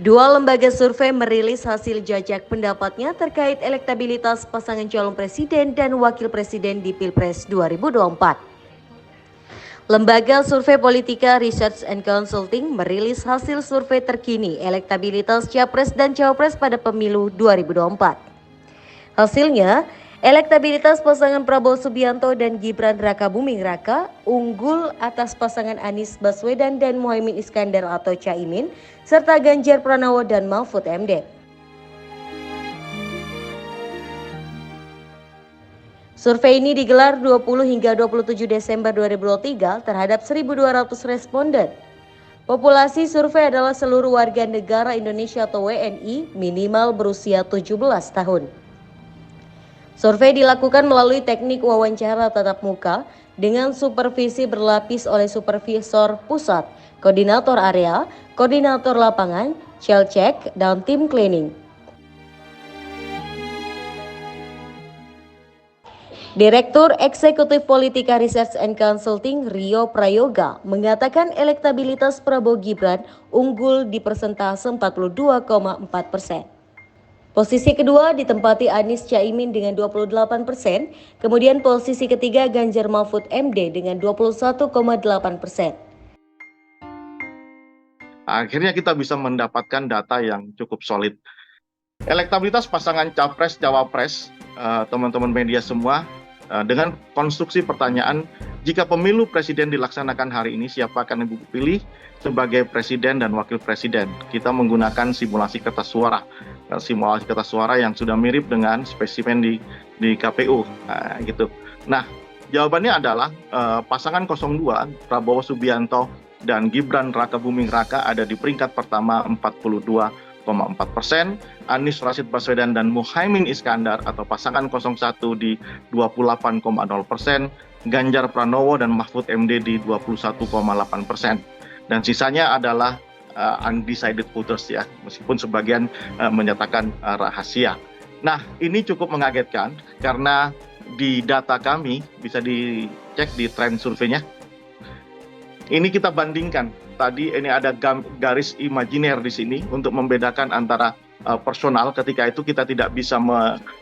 Dua lembaga survei merilis hasil jajak pendapatnya terkait elektabilitas pasangan calon presiden dan wakil presiden di Pilpres 2024. Lembaga Survei Politika Research and Consulting merilis hasil survei terkini elektabilitas Capres dan Cawapres pada pemilu 2024. Hasilnya, elektabilitas pasangan Prabowo Subianto dan Gibran Rakabuming Raka unggul atas pasangan Anies Baswedan dan Muhaimin Iskandar atau Caimin, serta Ganjar Pranowo dan Mahfud MD. Survei ini digelar 20 hingga 27 Desember 2023 terhadap 1.200 responden. Populasi survei adalah seluruh warga negara Indonesia atau WNI minimal berusia 17 tahun. Survei dilakukan melalui teknik wawancara tatap muka dengan supervisi berlapis oleh supervisor pusat, koordinator area, koordinator lapangan, child check, dan tim cleaning. Direktur Eksekutif Politika Research and Consulting Rio Prayoga mengatakan elektabilitas Prabowo Gibran unggul di persentase 42,4%. Posisi kedua ditempati Anies Caimin dengan 28%, kemudian posisi ketiga Ganjar Mahfud MD dengan 21,8%. Akhirnya kita bisa mendapatkan data yang cukup solid. Elektabilitas pasangan Capres-Cawapres, teman-teman media semua, dengan konstruksi pertanyaan, jika pemilu presiden dilaksanakan hari ini, siapa akan Ibu pilih sebagai presiden dan wakil presiden? Kita menggunakan simulasi kertas suara yang sudah mirip dengan spesimen di KPU, gitu. Nah, jawabannya adalah pasangan 02 Prabowo Subianto dan Gibran Rakabuming Raka ada di peringkat pertama 42,4%, Anies Rashid Baswedan dan Muhaimin Iskandar atau pasangan 01 di 28,0%, Ganjar Pranowo dan Mahfud MD di 21,8%. Dan sisanya adalah undecided voters ya, meskipun sebagian menyatakan rahasia. Nah, ini cukup mengagetkan karena di data kami bisa dicek di tren surveinya. Ini kita bandingkan. Tadi ini ada garis imajiner di sini untuk membedakan antara personal. Ketika itu kita tidak bisa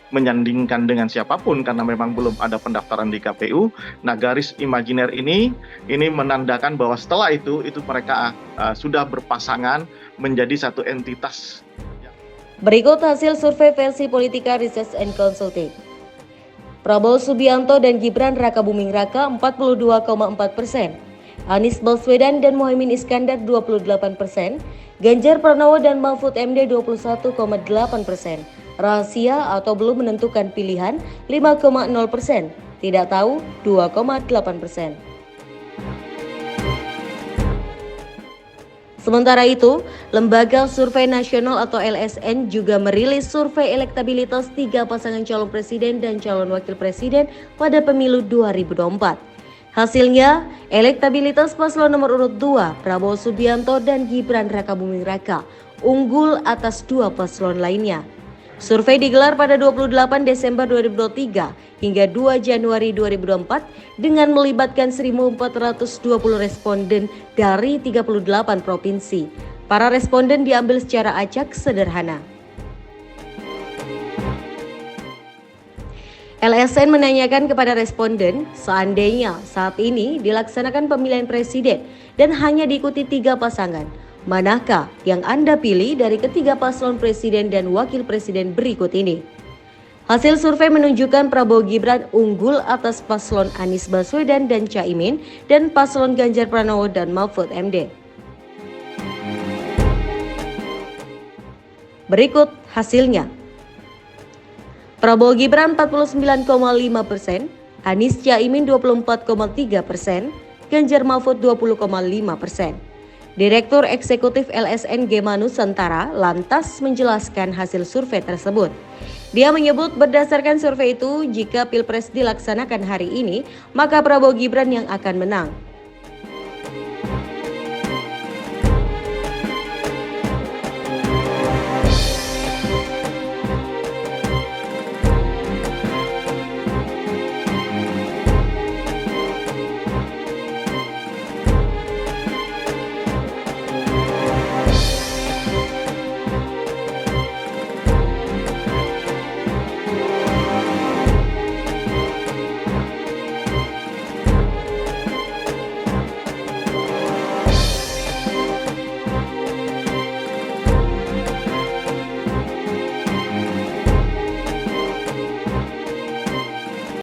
menyandingkan dengan siapapun karena memang belum ada pendaftaran di KPU. Nah, garis imajiner ini menandakan bahwa setelah itu mereka sudah berpasangan menjadi satu entitas. Berikut hasil survei versi Politika Research and Consulting. Prabowo Subianto dan Gibran Rakabuming Raka 42,4%. Anies Baswedan dan Muhaimin Iskandar 28%, Ganjar Pranowo dan Mahfud MD 21,8%, rahasia atau belum menentukan pilihan 5,0%, tidak tahu 2,8%. Sementara itu, Lembaga Survei Nasional atau LSN juga merilis survei elektabilitas 3 pasangan calon presiden dan calon wakil presiden pada pemilu 2024. Hasilnya, elektabilitas paslon nomor urut 2, Prabowo Subianto dan Gibran Rakabuming Raka, unggul atas 2 paslon lainnya. Survei digelar pada 28 Desember 2023 hingga 2 Januari 2024 dengan melibatkan 1.420 responden dari 38 provinsi. Para responden diambil secara acak sederhana. LSN menanyakan kepada responden, seandainya saat ini dilaksanakan pemilihan presiden dan hanya diikuti 3 pasangan, manakah yang Anda pilih dari ketiga paslon presiden dan wakil presiden berikut ini? Hasil survei menunjukkan Prabowo Gibran unggul atas paslon Anies Baswedan dan Caimin dan paslon Ganjar Pranowo dan Mahfud MD. Berikut hasilnya. Prabowo Gibran 49,5%, Anies Caimin 24,3%, Ganjar Mahfud 20,5%. Direktur Eksekutif LSN Gema Nusantara lantas menjelaskan hasil survei tersebut. Dia menyebut berdasarkan survei itu, jika Pilpres dilaksanakan hari ini, maka Prabowo Gibran yang akan menang.